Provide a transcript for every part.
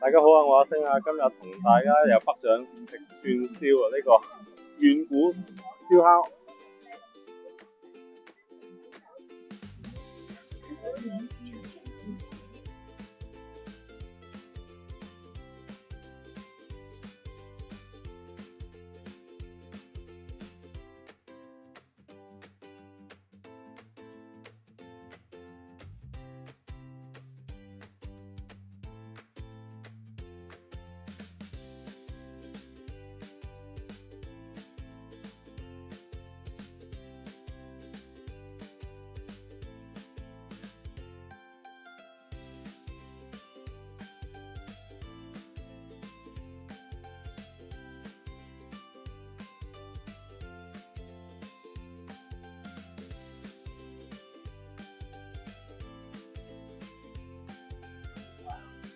大家好啊，我阿星啊，今日同大家又北上食串燒啊，呢個遠古燒烤。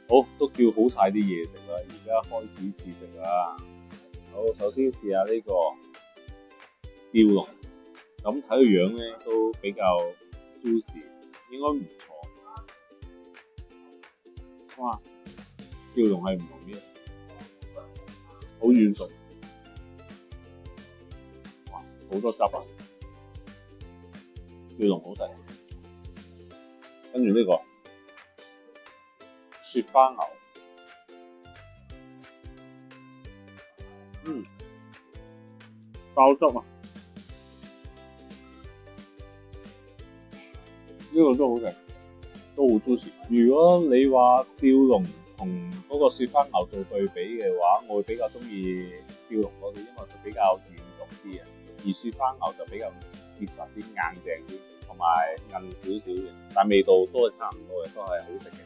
好，都叫好晒啲嘢食啦，而家開始試食啦。好，首先試下呢個吊龍，咁睇個樣咧都比較 juicy， 應該唔錯。哇，吊龍係唔同嘅，好軟熟，哇，好多汁啊！吊龍好食，跟住呢個雪花牛，爆汁啊！呢個都好食，都好 juicy。如果你話吊龍同嗰個雪花牛做對比嘅話，我會比較中意吊龍嗰啲，因為佢比較軟熟啲啊，而雪花牛就比較結實啲、硬淨啲，同埋韌少少嘅，但味道都係差唔多嘅，都係好食嘅。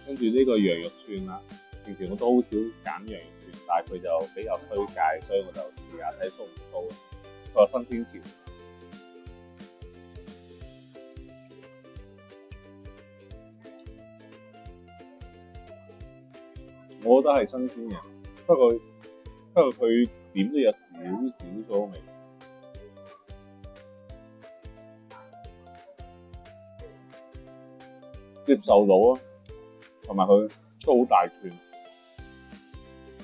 跟住呢個羊肉串啦，平時我都好少揀羊肉串，但係佢就比較推介，所以我就試下睇酥唔酥。佢話新鮮潮，我覺得係新鮮嘅，不過佢點都有少少酥味，接受到啊，同埋佢都好大串，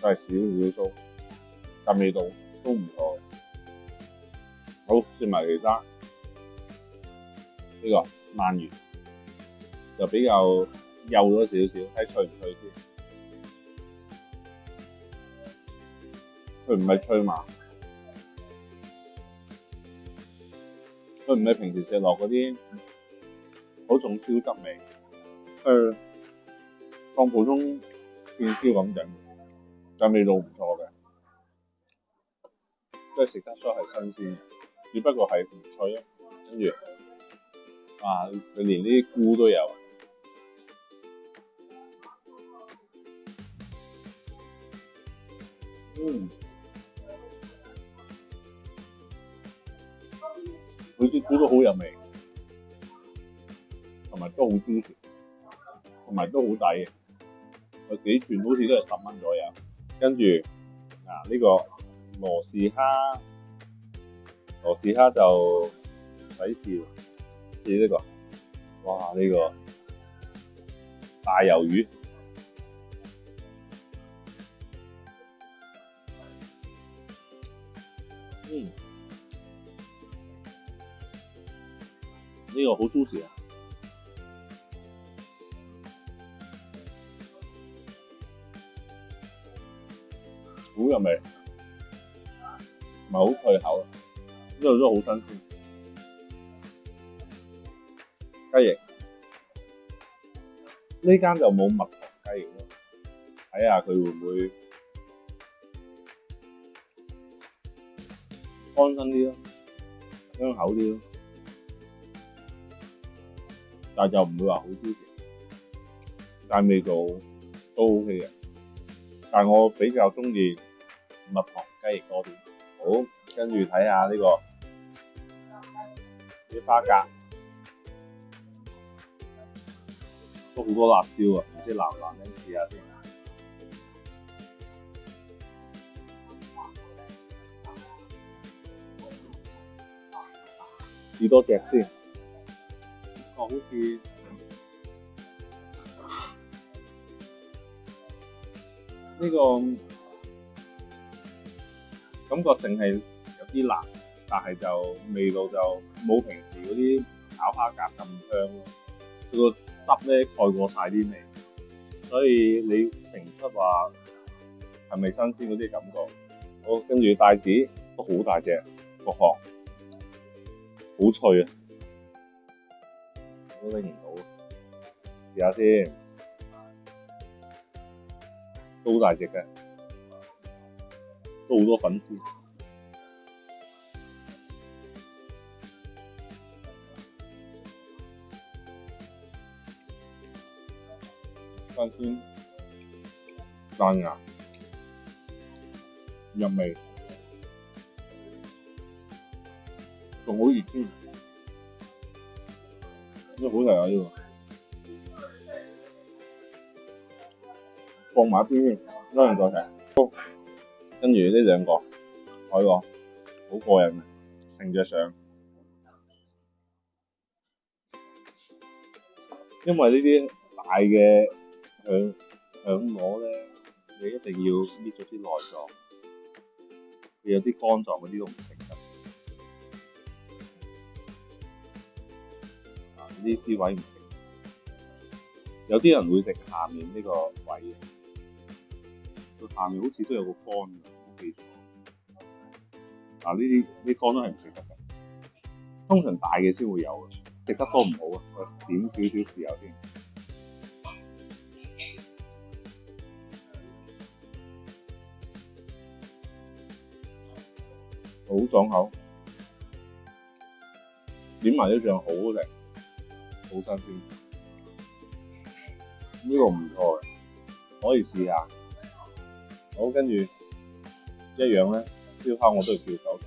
都係少少酥，但味道都唔錯嘅。好，試埋其他呢個鰻魚，就比較幼咗少少，睇脆唔脆先。佢唔係脆麻，佢唔係平時食落嗰啲好重燒汁味，當普通串燒咁整，但味道唔錯嘅，即係食得出係新鮮嘅，只不過係唔脆咯。跟住，哇！佢連啲菇都有。佢啲菇都好有味，同埋都好 juicy， 同埋都好抵嘅。佢幾串好似都係10蚊左右。跟住呢個羅氏蝦就唔使試，試呢個，哇！呢個大魷魚，呢個好 juicy 啊！好有味，唔係好脆口，呢度都好新鮮。雞翼呢間就冇蜜糖雞翼咯，睇下佢會唔會乾身啲咯，香口啲咯，但係就唔會話好 juicy，但係味道都 OK 嘅。但係我比較中意蜜糖雞翼多啲。好，跟住睇下呢個啲花甲，都好多辣椒啊！唔知辣唔辣咧？試下先。試多隻先。好似呢個感覺淨係有啲辣，但係就味道就冇平時嗰啲炒蝦餃咁香咯。佢個汁咧蓋過晒啲味，所以你食唔出話係咪新鮮嗰啲感覺。好，跟住帶子都好大隻，個殼好脆啊，我都拎唔到，試下先，都好大隻嘅，都好多粉絲。新鮮、彈牙、入味，仲好熱添，都好食啊！呢個放埋一邊先，一陣再食。好，跟住呢兩個海螺，好過癮啊！成隻上，因為呢啲大嘅響螺咧，你一定要搣咗啲內臟，你有啲肝臟嗰啲都唔食得。呢啲位唔食，有啲人會食下面呢個位嘅，個下面好似都有個肝嘅，冇記錯。呢啲肝都係唔食得嘅，通常大嘅先會有嘅，食得多唔好啊。我點少少豉油先，好爽口，點埋啲醬好好食。好新鮮，呢個唔錯嘅，可以試下。好，跟住一樣咧，燒烤我都要叫手菜，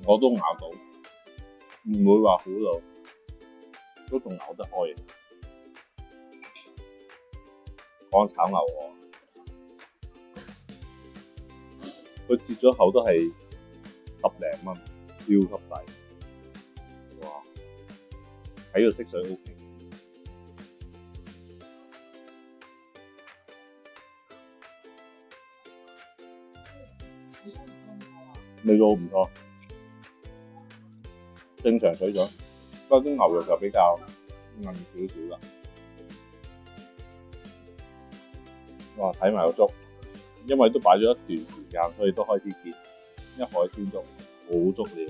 我都咬到，唔會話苦到，都仲咬得開嘅。講炒牛河。佢折咗口都係10零蚊，超級抵。哇！睇個色水 OK， 味道唔錯，正常水準。不過啲牛肉就比較韌少少啦。哇！睇埋個粥。因為都擺咗一段時間，所以都開始結。一海鮮粥好足料，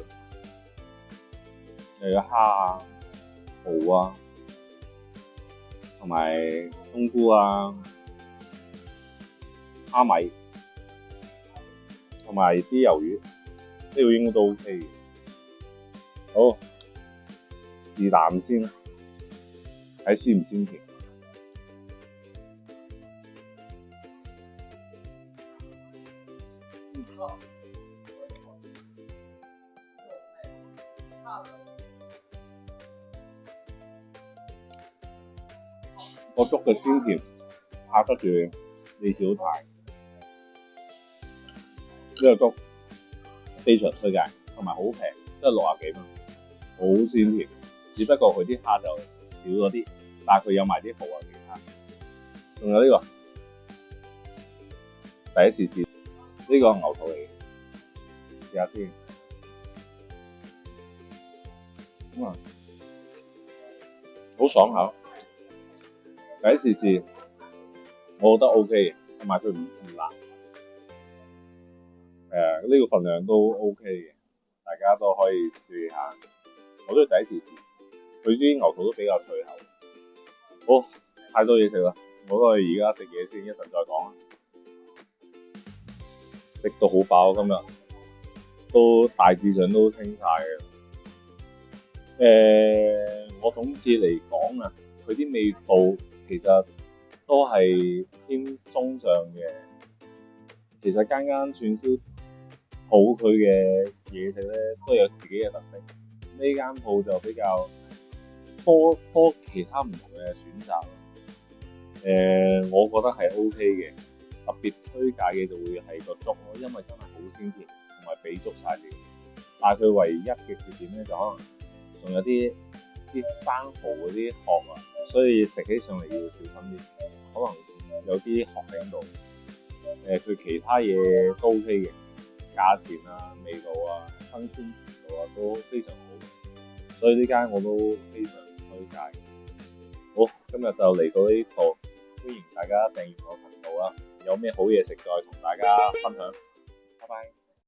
又有蝦啊、蠔啊，同埋冬菇啊、蝦米，同埋啲魷魚，呢個應該都 OK 嘅。好，試啖先，睇鮮唔鮮甜。個粥嘅鮮甜壓得住李小太，呢個粥非常推介，同埋好平，都係60幾蚊，好鮮甜。只不過佢啲蝦就少咗啲，但係佢有埋啲蠔啊其他。仲有呢個第一次試，呢個牛肚嚟嘅，試下先。好爽口。第一次試，我覺得 OK 嘅，同埋佢唔辣。呢個份量都 OK 嘅，大家都可以試下。我都係第一次試，佢啲牛肚都比較脆口。好，太多嘢食啦，我都係而家食嘢先，一陣再講啦。食到好飽，今日都大致上都清晒嘅。我總結嚟講啊，佢啲味道其實都係偏中上嘅。其實間間串燒鋪佢嘅嘢食咧都有自己嘅特色。呢間鋪就比較多其他唔同嘅選擇。我覺得係 OK 嘅。特別推介嘅就會係個粥咯，因為真係好鮮甜，同埋俾足晒料。但係佢唯一嘅缺點咧，就可能仲有啲生蠔嗰啲殼啊，所以食起上嚟要小心啲，可能有啲殼喺度。佢其他嘢都 OK 嘅，價錢啊、味道啊、新鮮程度啊都非常好，所以呢間我都非常推介。好，今日就嚟到呢度，歡迎大家訂閱我頻道啦，有咩好嘢食再同大家分享，拜拜。